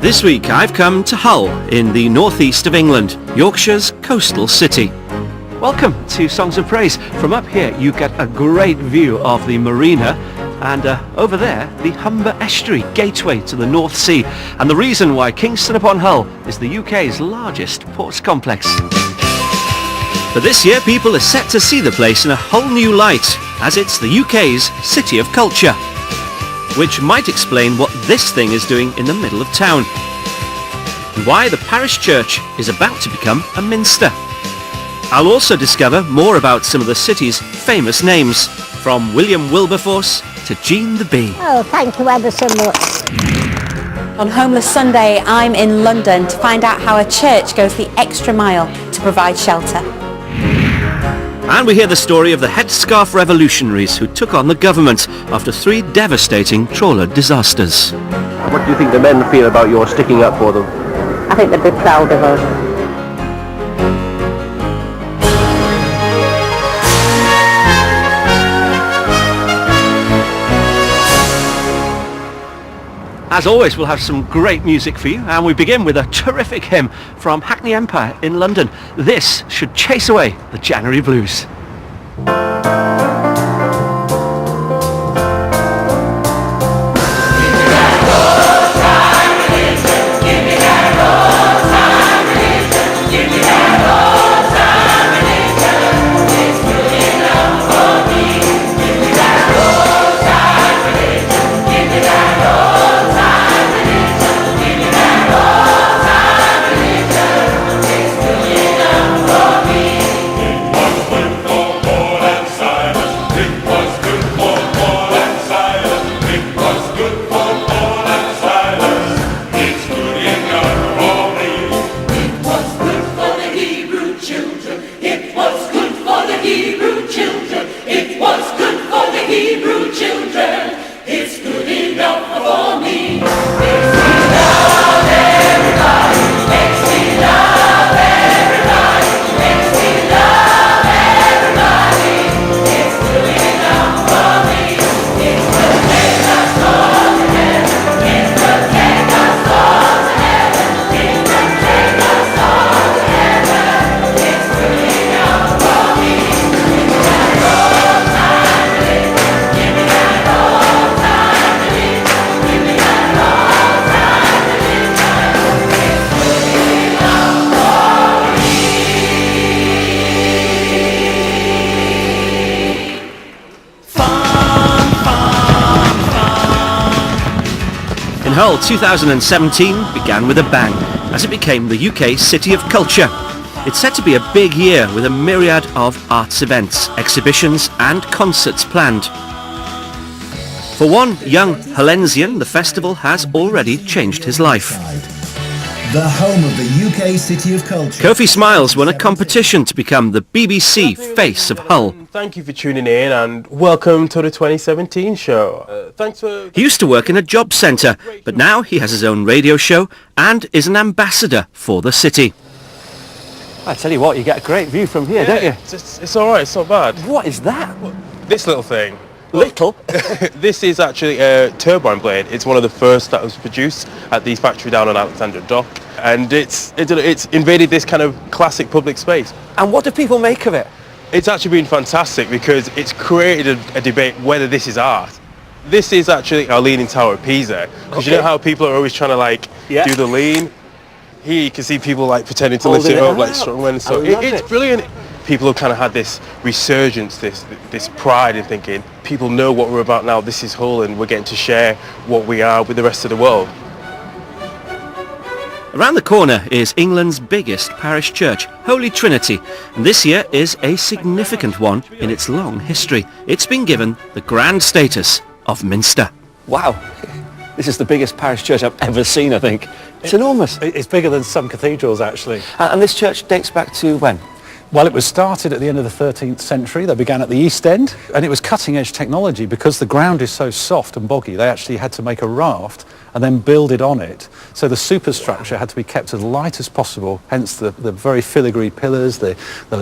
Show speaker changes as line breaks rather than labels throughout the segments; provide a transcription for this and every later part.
This week I've come to Hull in the northeast of England, Yorkshire's coastal city. Welcome to Songs of Praise. From up here you get a great view of the marina and over there the Humber Estuary, gateway to the North Sea, and the reason why Kingston upon Hull is the UK's largest ports complex. But this year people are set to see the place in a whole new light, as it's the UK's City of Culture, which might explain what this thing is doing in the middle of town, and why the parish church is about to become a minster. I'll also discover more about some of the city's famous names, from William Wilberforce to Jean the Bee.
Oh, thank you ever so much.
On Homeless Sunday, I'm in London to find out how a church goes the extra mile to provide shelter.
And we hear the story of the headscarf revolutionaries who took on the government after 3 devastating trawler disasters.
What do you think the men feel about your sticking up for them?
I think they'd be proud of us.
As always, we'll have some great music for you, and we begin with a terrific hymn from Hackney Empire in London. This should chase away the January blues. Hull 2017 began with a bang as it became the UK's City of Culture. It's set to be a big year with a myriad of arts events, exhibitions and concerts planned. For one young Hullensian, the festival has already changed his life.
The home of the UK City of Culture.
Kofi Smiles won a competition to become the BBC Face of Hull.
Thank you for tuning in and welcome to the 2017 show.
He used to work in a job centre, but now he has his own radio show and is an ambassador for the city. I tell you what, you get a great view from here, don't you?
It's alright, it's not bad.
What is that?
This little thing.
Little?
This is actually a turbine blade. It's one of the first that was produced at the factory down on Alexandra Dock, and it's invaded this kind of classic public space.
And what do people make of it?
It's actually been fantastic because it's created a debate whether this is art. This is actually our Leaning Tower of Pisa, because you know how people are always trying to do the lean? Here you can see people like pretending to lift it up like strongmen. So it's brilliant. People have kind of had this resurgence, this pride in thinking, people know what we're about now, this is Hull, and we're getting to share what we are with the rest of the world.
Around the corner is England's biggest parish church, Holy Trinity, and this year is a significant one in its long history. It's been given the grand status of Minster. Wow, this is the biggest parish church I've ever seen, I think. It's enormous.
It's bigger than some cathedrals, actually.
And this church dates back to when?
Well, it was started at the end of the 13th century. They began at the East End, and it was cutting-edge technology because the ground is so soft and boggy. They actually had to make a raft and then build it on it. So the superstructure had to be kept as light as possible, hence the very filigree pillars, the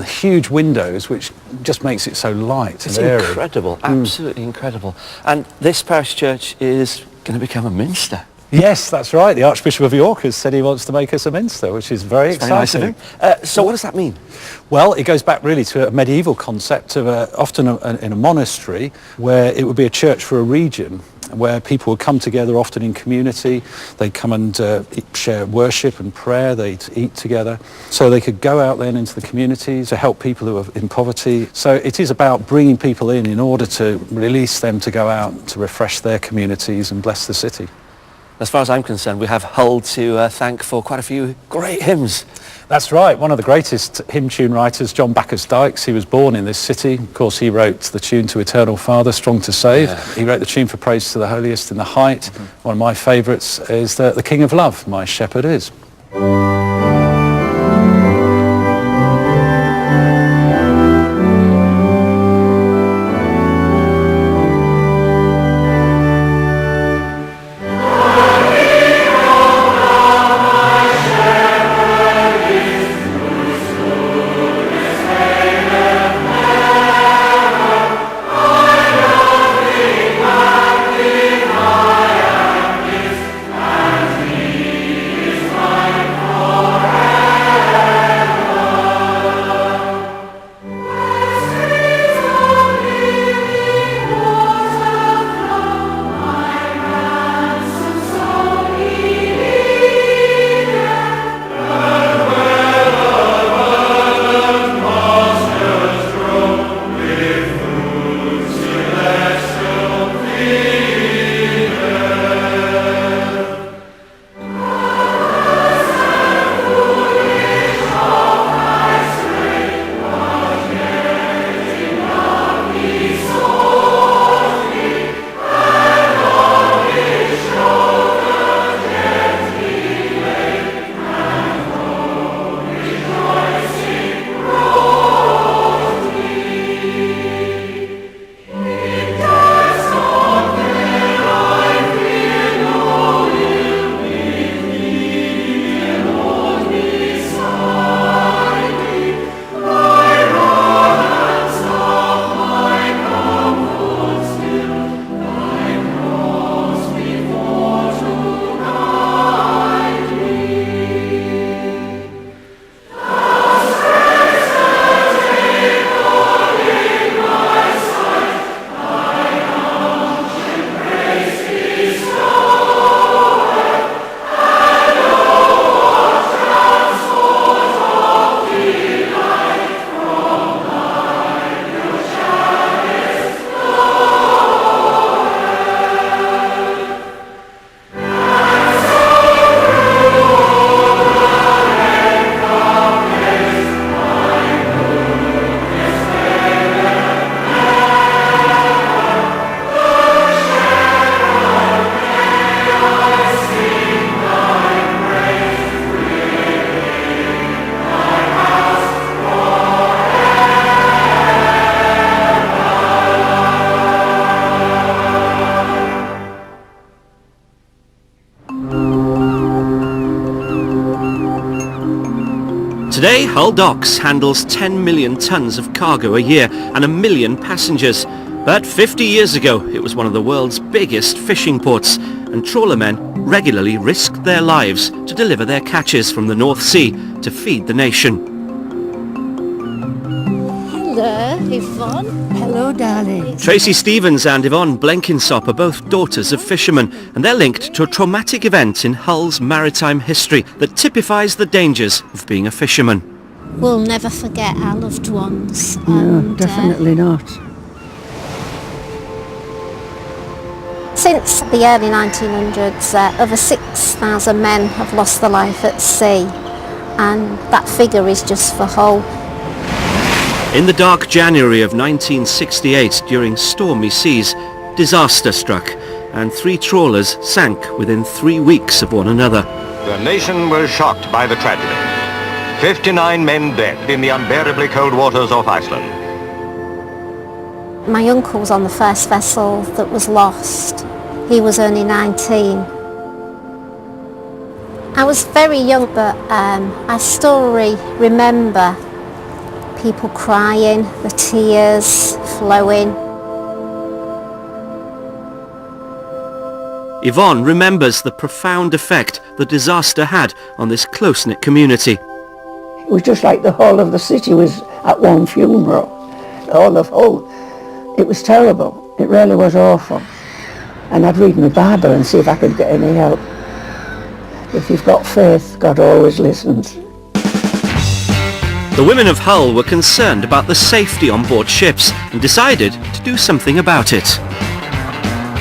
huge windows, which just makes it so light and airy.
It's incredible, absolutely incredible. And this parish church is going to become a minster.
Yes, that's right. The Archbishop of York has said he wants to make us a minster, which is very exciting.
Very nice of him. So what does that mean?
Well, it goes back really to a medieval concept of often in a monastery where it would be a church for a region, where people would come together often in community. They'd come and share worship and prayer. They'd eat together. So they could go out then into the community to help people who are in poverty. So it is about bringing people in order to release them to go out to refresh their communities and bless the city.
As far as I'm concerned, we have Hull to thank for quite a few great hymns.
That's right. One of the greatest hymn tune writers, John Bacchus Dykes, he was born in this city. Of course, he wrote the tune to Eternal Father, Strong to Save. Yeah. He wrote the tune for Praise to the Holiest in the Height. Mm-hmm. One of my favourites is the King of Love, My Shepherd Is.
Today, Hull Docks handles 10 million tonnes of cargo a year and 1 million passengers. But 50 years ago, it was one of the world's biggest fishing ports, and trawlermen regularly risked their lives to deliver their catches from the North Sea to feed the nation.
Hello, Yvonne. Hello, darling.
Tracy Stevens and Yvonne Blenkinsop are both daughters of fishermen, and they're linked to a traumatic event in Hull's maritime history that typifies the dangers of being a fisherman.
We'll never forget our loved ones.
No, definitely not.
Since the early 1900s, over 6,000 men have lost their life at sea, and that figure is just for Hull.
In the dark January of 1968, during stormy seas, disaster struck, and 3 trawlers sank within 3 weeks of one another.
The nation was shocked by the tragedy. 59 men dead in the unbearably cold waters of Iceland.
My uncle was on the first vessel that was lost. He was only 19. I was very young, but I still remember people crying, the tears flowing.
Yvonne remembers the profound effect the disaster had on this close-knit community.
It was just like the whole of the city was at one funeral. All of Hull. It was terrible. It really was awful. And I'd read my Bible and see if I could get any help. If you've got faith, God always listens.
The women of Hull were concerned about the safety on board ships and decided to do something about it.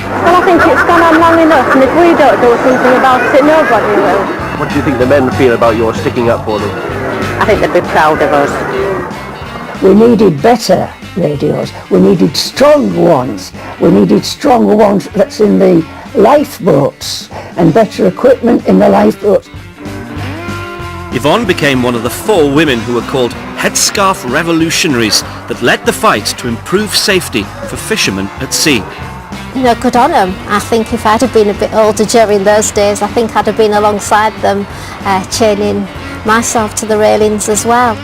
Well, I think it's gone on long enough, and if we don't do something about it, nobody will.
What do you think the men feel about your sticking up for them?
I think they'd be proud of us.
We needed better radios. We needed stronger ones. We needed stronger ones that's in the lifeboats and better equipment in the lifeboats.
Yvonne became one of the 4 women who were called headscarf revolutionaries that led the fight to improve safety for fishermen at sea.
You know, good on them. I think if I'd have been a bit older during those days, I think I'd have been alongside them, chaining myself to the railings as well.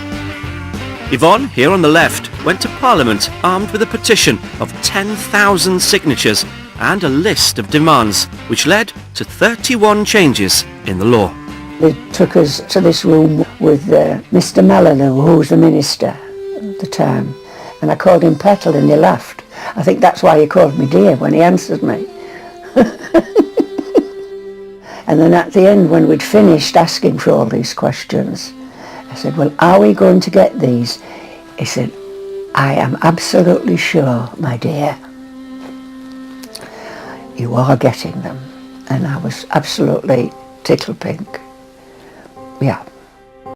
Yvonne, here on the left, went to Parliament armed with a petition of 10,000 signatures and a list of demands, which led to 31 changes in the law.
They took us to this room with Mr. Mellenew, who was the minister at the time, and I called him Petal and he laughed. I think that's why he called me dear when he answered me. And then at the end, when we'd finished asking for all these questions, I said, well, are we going to get these? He said, I am absolutely sure, my dear, you are getting them. And I was absolutely tickle pink. Yeah.